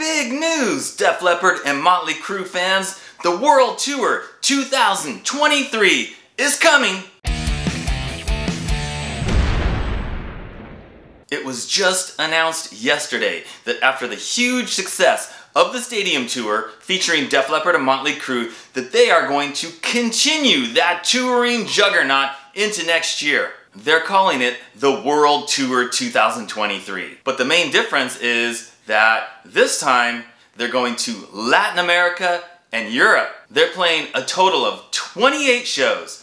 big news, Def Leppard and Motley Crue fans. The World Tour 2023 is coming. It was just announced yesterday that after the huge success of the stadium tour featuring Def Leppard and Motley Crue, that they are going to continue that touring juggernaut into next year. They're calling it the World Tour 2023. But the main difference is that this time they're going to Latin America and Europe. They're playing a total of 28 shows,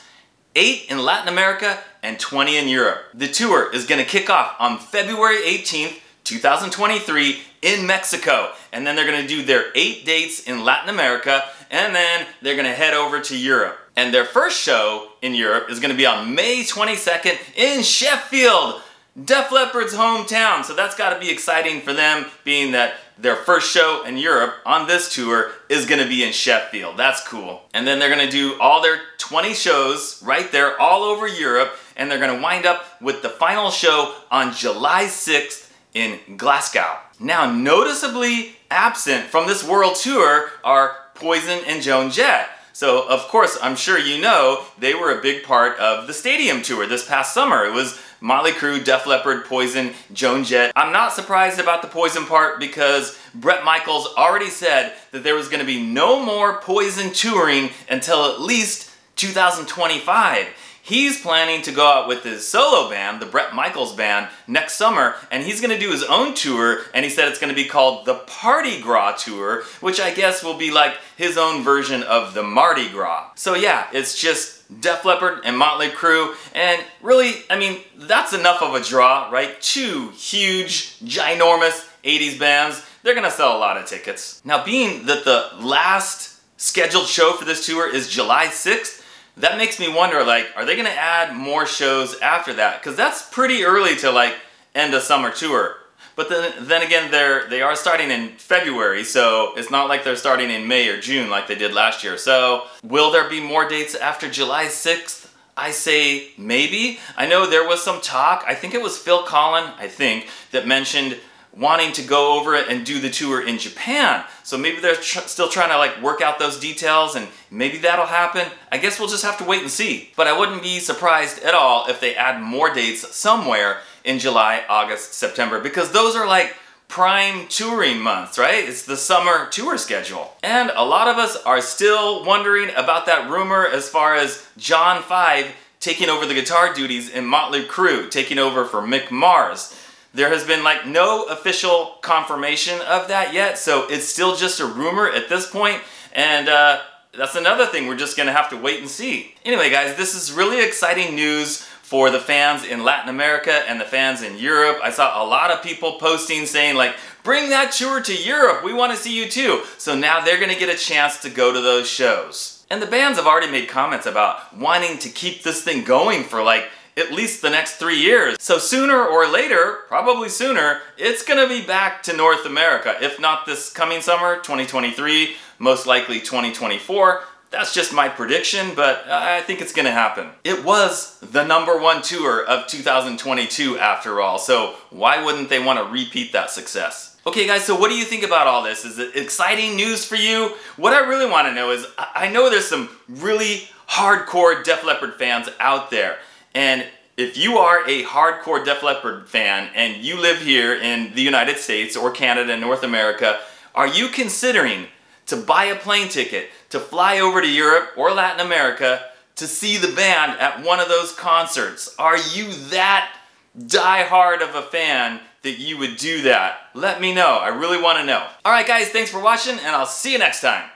8 in Latin America and 20 in Europe. The tour is going to kick off on February 18th, 2023 in Mexico. And then they're going to do their 8 dates in Latin America, and then they're going to head over to Europe. And their first show in Europe is going to be on May 22nd in Sheffield, Def Leppard's hometown. So that's got to be exciting for them, being that their first show in Europe on this tour is going to be in Sheffield. That's cool. And then they're going to do all their 20 shows right there all over Europe, and they're going to wind up with the final show on July 6th in Glasgow. Now, noticeably absent from this world tour are Poison and Joan Jett. So, of course, I'm sure you know, they were a big part of the stadium tour this past summer. It was Motley Crue, Def Leppard, Poison, Joan Jett. I'm not surprised about the Poison part because Bret Michaels already said that there was going to be no more Poison touring until at least 2025. He's planning to go out with his solo band, the Bret Michaels Band, next summer, and he's going to do his own tour, and he said it's going to be called the Party Gras Tour, which I guess will be like his own version of the Mardi Gras. So yeah, it's just Def Leppard and Motley Crue, and really, I mean, that's enough of a draw, right? 2 huge, ginormous 80s bands. They're going to sell a lot of tickets. Now, being that the last scheduled show for this tour is July 6th, that makes me wonder, like, are they going to add more shows after that? Because that's pretty early to, like, end a summer tour. But then again, they are starting in February, so it's not like they're starting in May or June like they did last year. So, will there be more dates after July 6th? I say maybe. I know there was some talk, I think it was Phil Collin, that mentioned wanting to go over it and do the tour in Japan. So maybe they're still trying to like work out those details, and maybe that'll happen. I guess we'll just have to wait and see. But I wouldn't be surprised at all if they add more dates somewhere in July, August, September, because those are like prime touring months, right? It's the summer tour schedule. And a lot of us are still wondering about that rumor as far as John 5 taking over the guitar duties in Motley Crue, taking over for Mick Mars. There has been like no official confirmation of that yet, so it's still just a rumor at this point, and that's another thing we're just gonna have to wait and see. Anyway guys, this is really exciting news for the fans in Latin America and the fans in Europe. I saw a lot of people posting saying like, bring that tour to Europe, we want to see you too. So now they're gonna get a chance to go to those shows. And the bands have already made comments about wanting to keep this thing going for like at least the next 3 years. So sooner or later, probably sooner, it's gonna be back to North America. If not this coming summer, 2023, most likely 2024. That's just my prediction, but I think it's gonna happen. It was the #1 tour of 2022 after all, so why wouldn't they want to repeat that success? Okay guys, so what do you think about all this? Is it exciting news for you? What I really want to know is, I know there's some really hardcore Def Leppard fans out there. And if you are a hardcore Def Leppard fan and you live here in the United States or Canada and North America, are you considering to buy a plane ticket to fly over to Europe or Latin America to see the band at one of those concerts? Are you that die-hard of a fan that you would do that? Let me know. I really want to know. Alright guys, thanks for watching, and I'll see you next time.